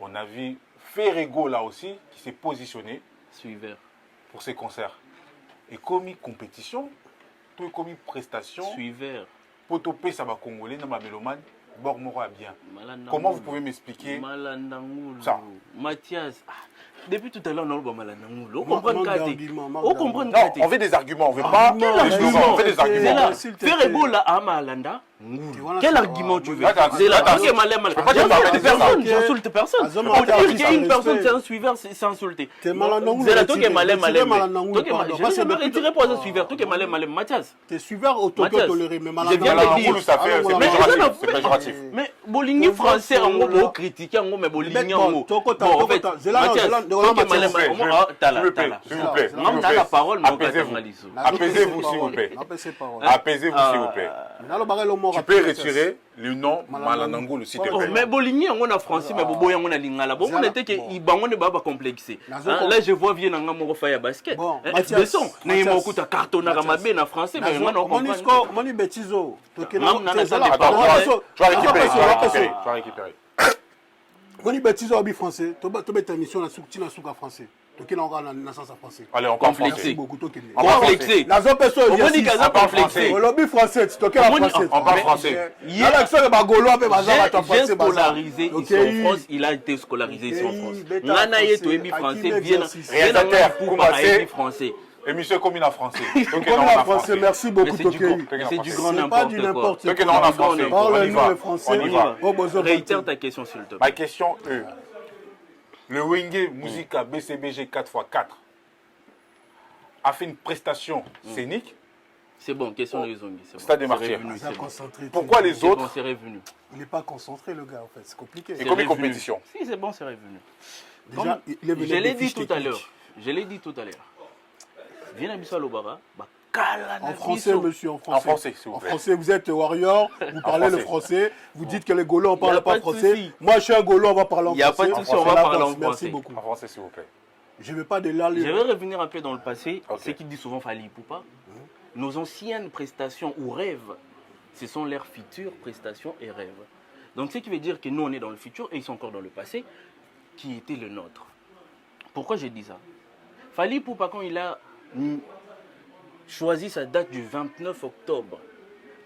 S3: On a vu Ferrego là aussi qui s'est positionné pour ces concerts. Et comme compétition, tout comme prestation, pour topper ça va congolais dans ma mélomane, bord moro bien. Comment vous pouvez m'expliquer ça?
S2: Mathias, depuis tout à l'heure, on parle de comprendre.
S3: Non, on veut des arguments, on veut pas des slogans, on veut des arguments.
S2: Ferrego là à Malanda. Quel argument tu veux?
S3: C'est là,
S2: j'insulte personne. Pour dire qu'une personne c'est un suiveur, c'est insulté. C'est là toi qui es malin. Je vais me retirer pour un suiveur. Toi qui es malin, Mathias.
S1: T'es suiveur auto-toléré, mais malin.
S2: Je viens de dire.
S3: C'est péjoratif.
S2: Mais Boligny français, on va critiquer, mais Boligny en haut. En fait, Mathias,
S3: s'il vous plaît.
S2: la parole,
S3: Apaisez-vous, s'il vous plaît. Apaisez-vous, s'il vous plaît. Tu peux retirer le nom Malanangoulou, s'il te plaît.
S2: Mais Boligny, on a français, mais Bobo, on a lingala. Bon, on était qu'il va complexé. Là, je vois bien un amour faire basket. Besson, n'est pas beaucoup de carton à ma en français, mais moi, non.
S1: Moni Betizo.
S3: Tu vas récupérer.
S1: Moni Betizo, abi français. Tu vas mettre ta mission na souka français. Donc il aura la sens français.
S3: Allez, on complexé.
S2: Complexé.
S1: La zone personne
S2: on dit qu'elle a complexé.
S1: Le lobby français, tu toques la français.
S3: On parle français.
S1: Il y a l'accent de Bagolo avec Bazar à
S2: français. Scolarisé ici en France, il a été scolarisé ici en France. Nanaye to ebi français bien
S3: réalisateur
S2: pour français.
S3: Émission commune en français.
S1: Commune en français, merci beaucoup Tokei.
S2: C'est du grand
S1: n'importe quoi.
S3: C'est non en français.
S1: Parle-nous le français.
S3: On y va.
S2: Réitère ta question s'il te plaît.
S3: Ma question est le Wenge Musica BCBG 4x4 a fait une prestation scénique.
S2: C'est bon, question de Zongi.
S3: Stade des Martyrs. Pourquoi les autres
S2: c'est revenu.
S1: Il n'est pas concentré le gars en fait, c'est compliqué.
S3: Et comme une compétition.
S2: Si c'est bon, c'est revenu.
S1: Déjà,
S2: je l'ai dit tout à l'heure. Viens à Bissau Lobara.
S1: En français, monsieur, en français.
S3: En français, s'il vous plaît.
S1: En français, vous êtes warrior, vous parlez le français, vous dites que les Gaulois ne parlent pas français. Moi, je suis un Gaulois, on va parler en français.
S2: Il n'y a pas de souci, on va parler en français.
S1: Merci beaucoup.
S3: En français, s'il vous plaît.
S1: Je ne vais pas de là.
S2: Je vais revenir un peu dans le passé. Ce qui dit souvent Fally Poupa. Nos anciennes prestations ou rêves, ce sont leurs futures prestations et rêves. Donc, ce qui veut dire que nous, on est dans le futur et ils sont encore dans le passé, qui était le nôtre. Pourquoi je dis ça? Fally Poupa, quand il a choisi sa date du 29 octobre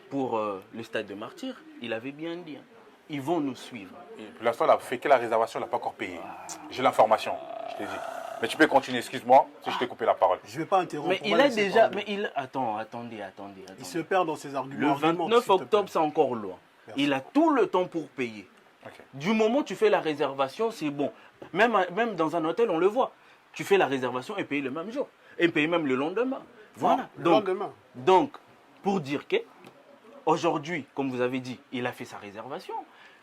S2: pour le Stade de Martyrs, il avait bien dit, ils vont nous suivre.
S3: Pour l'instant, il a fait que la réservation, il n'a pas encore payé. J'ai l'information, je t'ai dit. Mais tu peux continuer, excuse-moi, si je t'ai coupé la parole.
S1: Je ne vais pas interrompre.
S2: Mais il a déjà... Attendez.
S1: Il se perd dans ses arguments.
S2: Le 29 octobre, c'est encore loin. Merci. Il a tout le temps pour payer. Okay. Du moment où tu fais la réservation, c'est bon. Même dans un hôtel, on le voit. Tu fais la réservation et payer le même jour. Et payer même le lendemain. Voilà. Donc, pour dire que, aujourd'hui, comme vous avez dit, il a fait sa réservation.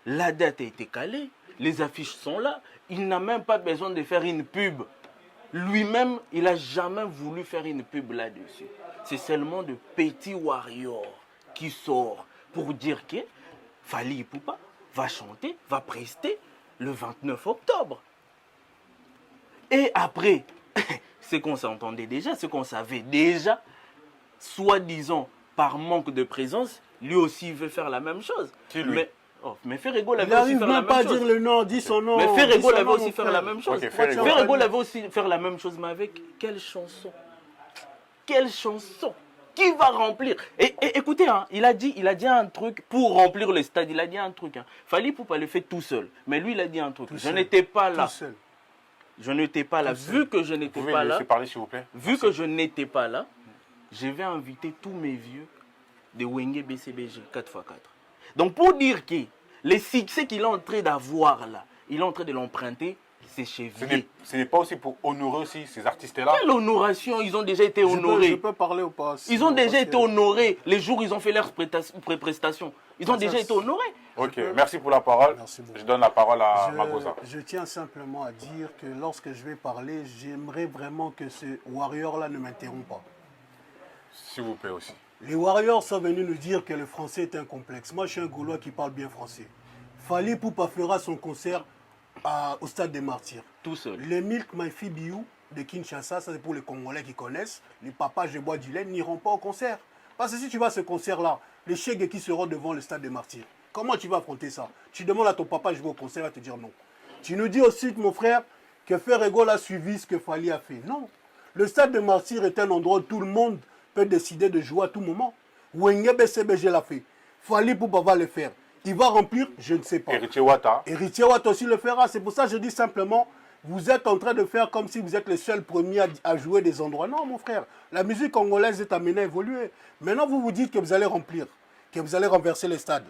S2: La date a été calée. Les affiches sont là. Il n'a même pas besoin de faire une pub. Lui-même, il n'a jamais voulu faire une pub là-dessus. C'est seulement de petits warriors qui sort pour dire que Fally Poupa va chanter, va prester le 29 octobre. Et après, ce qu'on s'entendait déjà, ce qu'on savait déjà, soi-disant par manque de présence, lui aussi veut faire la même chose.
S3: Qui lui?
S2: Mais Ferrego l'avait aussi fait la même chose. Il n'arrive même pas
S1: à dire le nom, dis son nom.
S2: Mais Ferrego l'avait aussi fait la même chose.
S3: Okay,
S2: Ferrego l'avait aussi fait la même chose, mais avec quelle chanson? Quelle chanson? Qui va remplir? Et écoutez, hein, il a dit un truc pour remplir le stade. Il a dit un truc. Fally Poupa le fait tout seul. Mais lui, il a dit un truc. Je n'étais pas là. Je n'étais pas là. Vu que je n'étais pas là,
S3: parler, s'il vous plaît.
S2: Vu que je n'étais pas là, je vais inviter tous mes vieux de Wenge BCBG 4x4. Donc pour dire que les succès qu'il est en train d'avoir là, il est en train de l'emprunter c'est Chevier.
S3: Ce n'est pas aussi pour honorer aussi ces artistes-là.
S2: Quelle honoration? Ils ont déjà été honorés.
S1: Je peux parler ou pas?
S2: Ils ont déjà été honorés les jours où ils ont fait leurs prestations. Ils ont déjà été honorés.
S3: Ok, merci pour la parole.
S1: Merci beaucoup.
S3: Je donne la parole à Magosa.
S1: Je tiens simplement à dire que lorsque je vais parler, j'aimerais vraiment que ce Warrior-là ne m'interrompt pas.
S3: S'il vous plaît aussi.
S1: Les Warriors sont venus nous dire que le français est un complexe. Moi, je suis un Gaulois qui parle bien français. Fally Ipupa fera son concert au Stade des Martyrs.
S2: Tout seul.
S1: Les Milk My Biou de Kinshasa, ça c'est pour les Congolais qui connaissent, les papas Je bois du lait n'iront pas au concert. Parce que si tu vas à ce concert-là, les Chegues qui seront devant le Stade des Martyrs, comment tu vas affronter ça? Tu demandes à ton papa Je vais au concert, il va te dire non. Tu nous dis aussi, mon frère, que Ferrego a suivi ce que Fally a fait. Non. Le Stade des Martyrs est un endroit où tout le monde peut décider de jouer à tout moment. Wenge BCBG l'a fait. Fally Ipupa va le faire. Il va remplir, je ne sais pas.
S3: Héritier Wata.
S1: Héritier Wata aussi le fera. C'est pour ça que je dis simplement, vous êtes en train de faire comme si vous êtes les seuls premiers à jouer des endroits. Non, mon frère. La musique congolaise est amenée à évoluer. Maintenant, vous vous dites que vous allez remplir, que vous allez renverser les stades.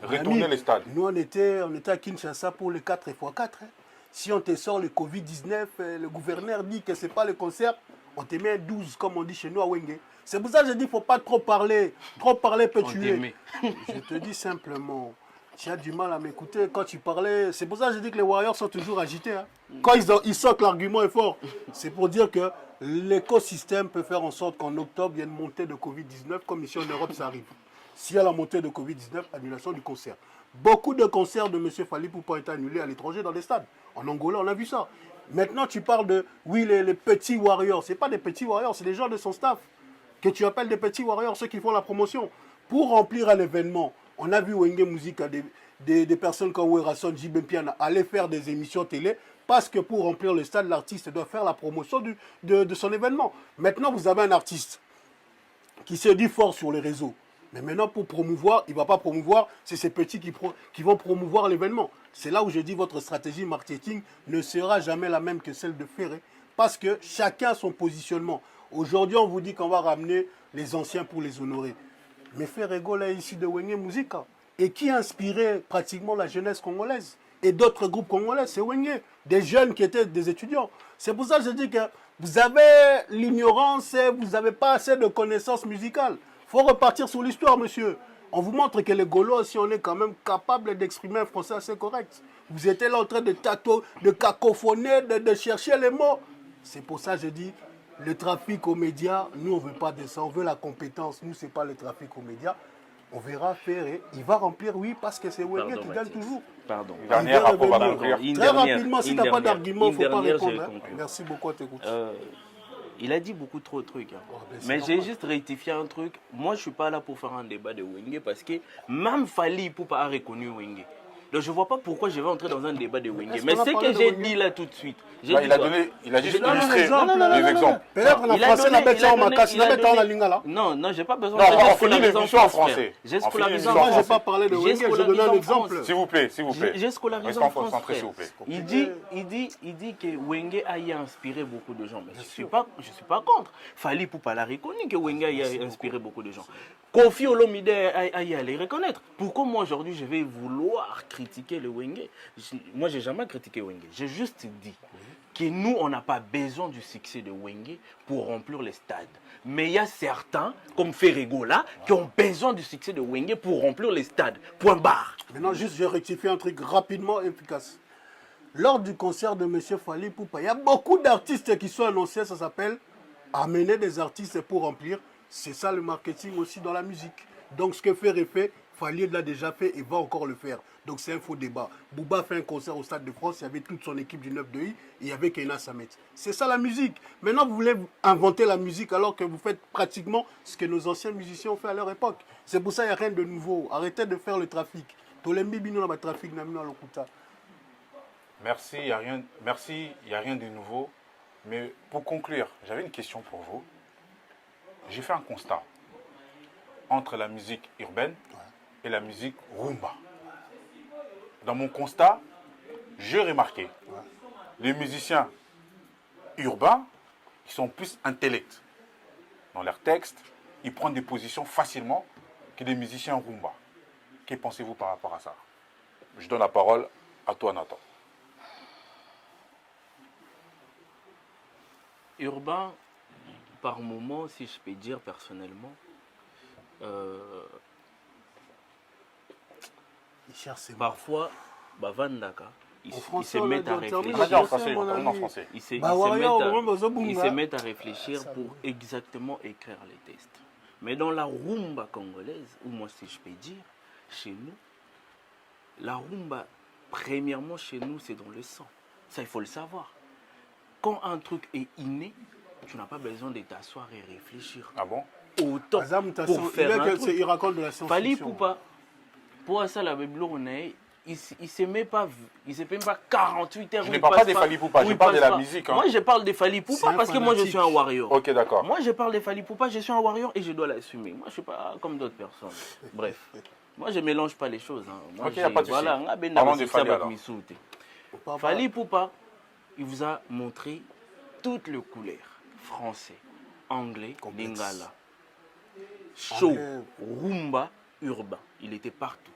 S3: Retourner les stades.
S1: Nous, on était à Kinshasa pour le 4x4. Hein. Si on te sort le Covid-19, le gouverneur dit que ce n'est pas le concert, on te met 12, comme on dit chez nous à Wenge. C'est pour ça que je dis qu'il ne faut pas trop parler. Trop parler peut tuer. Je te dis simplement, tu as du mal à m'écouter quand tu parlais. C'est pour ça que je dis que les Warriors sont toujours agités. Hein. Quand ils sortent, l'argument est fort. C'est pour dire que l'écosystème peut faire en sorte qu'en octobre, il y ait une montée de Covid-19, comme ici en Europe, ça arrive. S'il y a la montée de Covid-19, annulation du concert. Beaucoup de concerts de M. Fally Ipupa ont été annulés à l'étranger dans les stades. En Angola, on a vu ça. Maintenant, tu parles de, oui, les petits Warriors. Ce n'est pas des petits Warriors, c'est les gens de son staff que tu appelles des petits Warriors, ceux qui font la promotion. Pour remplir un événement, on a vu Wenge Music, des personnes comme Werason, Jibem Piana, aller faire des émissions télé, parce que pour remplir le stade, l'artiste doit faire la promotion de son événement. Maintenant, vous avez un artiste qui se dit fort sur les réseaux. Mais maintenant, pour promouvoir, il ne va pas promouvoir, c'est ces petits qui vont promouvoir l'événement. C'est là où je dis votre stratégie marketing ne sera jamais la même que celle de Ferré, parce que chacun a son positionnement. Aujourd'hui, on vous dit qu'on va ramener les anciens pour les honorer. Mais Ferrego là ici de Wenge Musica, et qui a inspiré pratiquement la jeunesse congolaise et d'autres groupes congolais, c'est Wenge, des jeunes qui étaient des étudiants. C'est pour ça que je dis que vous avez l'ignorance et vous n'avez pas assez de connaissances musicales. Il faut repartir sur l'histoire, monsieur. On vous montre que les Gaulois, si on est quand même capable d'exprimer un français assez correct. Vous étiez là en train de cacophoner, de chercher les mots. C'est pour ça que je dis, le trafic aux médias, nous, on ne veut pas de ça. On veut la compétence. Nous, ce n'est pas le trafic aux médias. On verra Ferré. Il va remplir, oui, parce que c'est Wenge qui gagne toujours.
S2: Pardon.
S3: Dernière rapport à remplir.
S1: Très rapidement, si tu n'as pas d'argument, il ne faut pas répondre. Hein. Merci beaucoup à t'écouter.
S2: Il a dit beaucoup trop de trucs. Hein.
S1: Oh,
S2: mais j'ai juste rectifié un truc. Moi, je ne suis pas là pour faire un débat de Wenge parce que même Fally Ipupa a reconnu Wenge. Donc je ne vois pas pourquoi je vais entrer dans un débat de Wenge. Mais ce que j'ai dit là tout de suite.
S3: Bah, il a juste illustré
S1: des
S3: exemples.
S1: Peut-être en français, la bête en macasse, la bête en lingala là.
S2: Non, non, j'ai pas besoin
S3: de. Non, on finit l'émission en français.
S2: J'ai scolarisé en
S1: Moi, je
S2: France.
S1: n'ai pas parlé de Wenge, je donne un exemple.
S3: S'il vous plaît, s'il vous plaît.
S2: J'ai scolarisé en France.
S3: S'il vous plaît.
S2: Il dit que Wenge a y inspiré beaucoup de gens. Mais je suis pas contre. Fally Ipupa l'a reconnu que Wenge a y inspiré beaucoup de gens. Kofi Olomide a y allé reconnaître. Pourquoi moi aujourd'hui je vais vouloir critiquer le Wenge? Moi, j'ai jamais critiqué Wenge. J'ai juste dit que nous, on n'a pas besoin du succès de Wenge pour remplir les stades. Mais il y a certains, comme Ferrego là, qui ont besoin du succès de Wenge pour remplir les stades. Point barre.
S1: Maintenant, juste, je rectifie un truc rapidement et efficace. Lors du concert de M. Fally Ipupa, il y a beaucoup d'artistes qui sont annoncés, ça s'appelle amener des artistes pour remplir. C'est ça le marketing aussi dans la musique. Donc, ce que Ferré fait, Fally l'a déjà fait et va encore le faire. Donc c'est un faux débat. Booba fait un concert au Stade de France, il y avait toute son équipe du 9 de I, et il y avait Keina Samet. C'est ça la musique. Maintenant vous voulez inventer la musique alors que vous faites pratiquement ce que nos anciens musiciens ont fait à leur époque. C'est pour ça qu'il n'y a rien de nouveau. Arrêtez de faire le trafic. Tolembi bino na trafic na mino lokuta.
S3: Merci, il n'y a rien de nouveau. Mais pour conclure, j'avais une question pour vous. J'ai fait un constat entre la musique urbaine et la musique rumba. Dans mon constat, j'ai remarqué les musiciens urbains qui sont plus intellects dans leurs textes, ils prennent des positions facilement que les musiciens rumba. Que pensez-vous par rapport à ça? Je donne la parole à toi, Nathan.
S2: Urbain, par moment, si je peux dire personnellement,
S1: Il cherche ses mots.
S2: parfois, Vandaka, ils
S1: En
S2: se
S1: français,
S2: mettent à
S3: On a dit
S2: réfléchir.
S3: en français, on termine en français.
S2: Ils se
S1: Ils
S2: mettent à réfléchir pour exactement écrire les textes. Mais dans la rumba congolaise, ou moi si je peux dire, chez nous, la rumba, premièrement chez nous, c'est dans le sang. Ça, il faut le savoir. Quand un truc est inné, tu n'as pas besoin de t'asseoir et réfléchir.
S3: Ah bon?
S2: Autant pour faire un truc.
S1: Il raconte de la science-fiction.
S2: Fali Poupa, pour ça, la Bible, il ne se met pas 48 heures.
S3: Je ne parle pas des Fali Poupa, je parle de la musique. Hein.
S2: Moi, je parle des Fali Poupa parce que moi, je suis un warrior.
S3: Ok, d'accord.
S2: Moi, je parle des Fali Poupa, je suis un warrior et je dois l'assumer. Moi, je ne suis pas comme d'autres personnes. Bref, moi, je ne mélange pas les choses. Hein. Moi,
S3: ok, il n'y a pas de souci.
S2: Voilà,
S3: Parlons de Fali alors.
S2: Fali Poupa, il vous a montré toutes les couleurs. Français, anglais, lingala, show, rumba, urbain. Il était partout.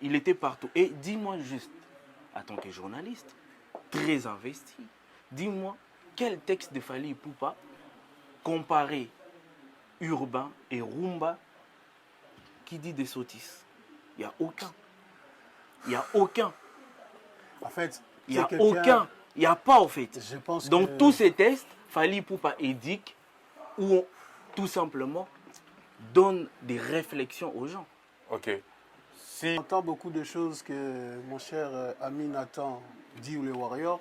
S2: Il était partout. Et dis-moi juste, en tant que journaliste, très investi, dis-moi quel texte de Fali Poupa comparer urbain et rumba qui dit des sottises? Il n'y a aucun. Il n'y a aucun.
S1: En fait,
S2: il n'y a aucun. Il n'y a pas en fait.
S1: Je pense
S2: donc tous ces textes, Fali Poupa édique ou tout simplement donne des réflexions aux gens.
S3: Ok. Si...
S1: J'entends beaucoup de choses que mon cher ami Nathan dit ou les Warriors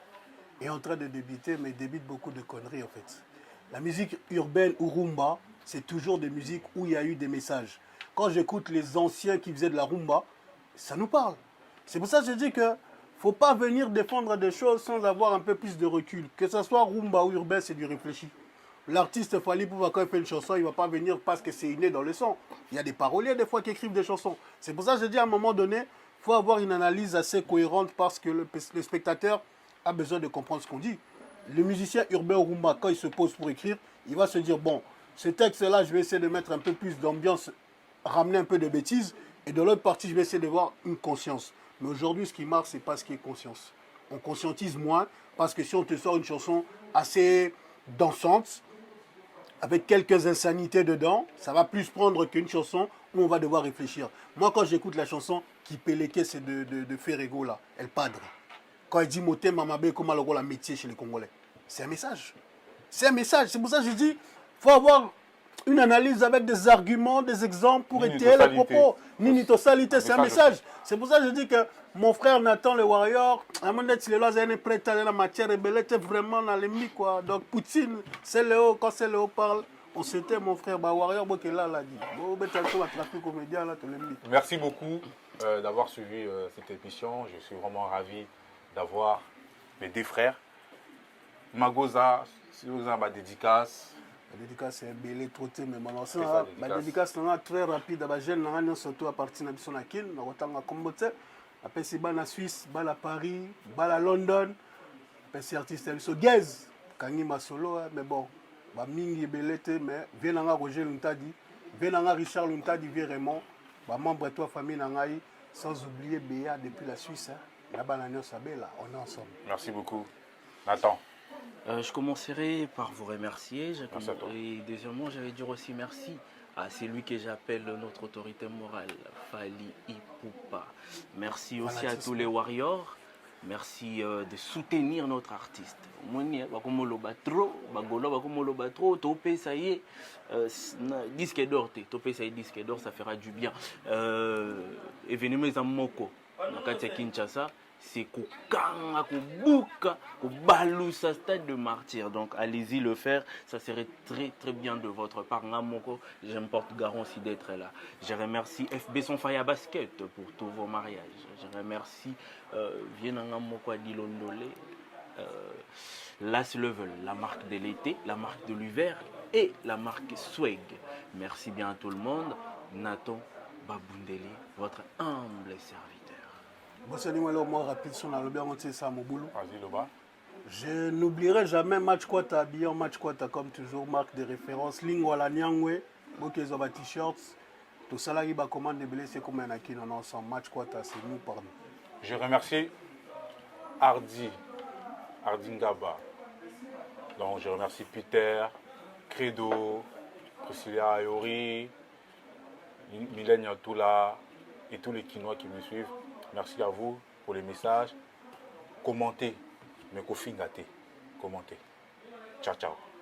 S1: est en train de débiter, mais il débite beaucoup de conneries en fait. La musique urbaine ou rumba, c'est toujours des musiques où il y a eu des messages. Quand j'écoute les anciens qui faisaient de la rumba, ça nous parle. C'est pour ça que je dis que faut pas venir défendre des choses sans avoir un peu plus de recul. Que ce soit rumba ou urbain, c'est du réfléchi. L'artiste Fali Poupa, quand il fait une chanson, il ne va pas venir parce que c'est inné dans le son. Il y a des paroliers des fois qui écrivent des chansons. C'est pour ça que je dis à un moment donné, il faut avoir une analyse assez cohérente parce que le spectateur a besoin de comprendre ce qu'on dit. Le musicien urbain ou rumba, quand il se pose pour écrire, il va se dire, bon, ce texte-là, je vais essayer de mettre un peu plus d'ambiance, ramener un peu de bêtises. Et de l'autre partie, je vais essayer de voir une conscience. Mais aujourd'hui, ce qui marche, ce n'est pas ce qui est conscience. On conscientise moins parce que si on te sort une chanson assez dansante, avec quelques insanités dedans, ça va plus prendre qu'une chanson où on va devoir réfléchir. Moi, quand j'écoute la chanson qui Peleke, c'est de Ferrego, là, El Padre. Quand il dit Moté Mamabe, comment le rôle a métier chez les Congolais. C'est un message. C'est un message. C'est pour ça que je dis, il faut avoir une analyse avec des arguments, des exemples pour étayer les propos. Ninitosalité, c'est un message. C'est pour ça que je dis que mon frère Nathan, le Warrior, à mon avis, il est prêt à la matière rebelle, était vraiment dans les mi quoi. Donc Poutine, c'est Léo, quand c'est Léo parle, on s'était mon frère, bah Warrior, bon, là, l'a dit.
S3: Merci beaucoup d'avoir suivi cette émission. Je suis vraiment ravi d'avoir mes deux frères. Magoza, si vous avez ma dédicace.
S1: La dédicace est belé trop mais malheureusement la dédicace est très rapide à jeune surtout à partir de son akin na kotanga kombote après c'est bana Suisse bala Paris bala London après c'est artiste so Gez kangi masolo mais bon ba mingi belete mais vienanga Roger Luntadi vienanga Richard Luntadi vie Raymond ba membre de toi famille nangai sans oublier Béa depuis la Suisse la banane sabela on est ensemble.
S3: Merci beaucoup Nathan.
S2: Je commencerai par vous remercier.
S3: Merci à toi.
S2: Et deuxièmement, j'allais dire aussi merci à celui que j'appelle notre autorité morale, Fali Poupa. Merci aussi à tous les warriors. Merci de soutenir notre artiste. Disque d'or, disque d'or, ça fera du bien. Événement Moko, dans Kinshasa. C'est Kokanga, Kobuka, Kobalousa, stade de martyr. Donc allez-y le faire, ça serait très très bien de votre part. Je me porte garantie d'être là. Je remercie FB Sonfaya Basket pour tous vos mariages. Je remercie Vienanga Moko Dilondole, Las Level, la marque de l'été, la marque de l'hiver et la marque Swag. Merci bien à tout le monde. Nathan Babundeli, votre humble serviteur.
S1: Je n'oublierai jamais Match Quata, bien Match Quata comme toujours, marque de référence. Lingwala Nyangwe, Bokezoba T-shirts. Tout ça là, il va commander blessé comme un acquis en ensemble. Match Quata, c'est nous par nous.
S3: Je remercie Hardy Ngaba, Donc je remercie Peter, Credo, Priscilla Ayori, Mylène Yatoula et tous les Quinois qui me suivent. Merci à vous pour les messages. Commentez, mais qu'au fin gâté. Commentez. Ciao, ciao.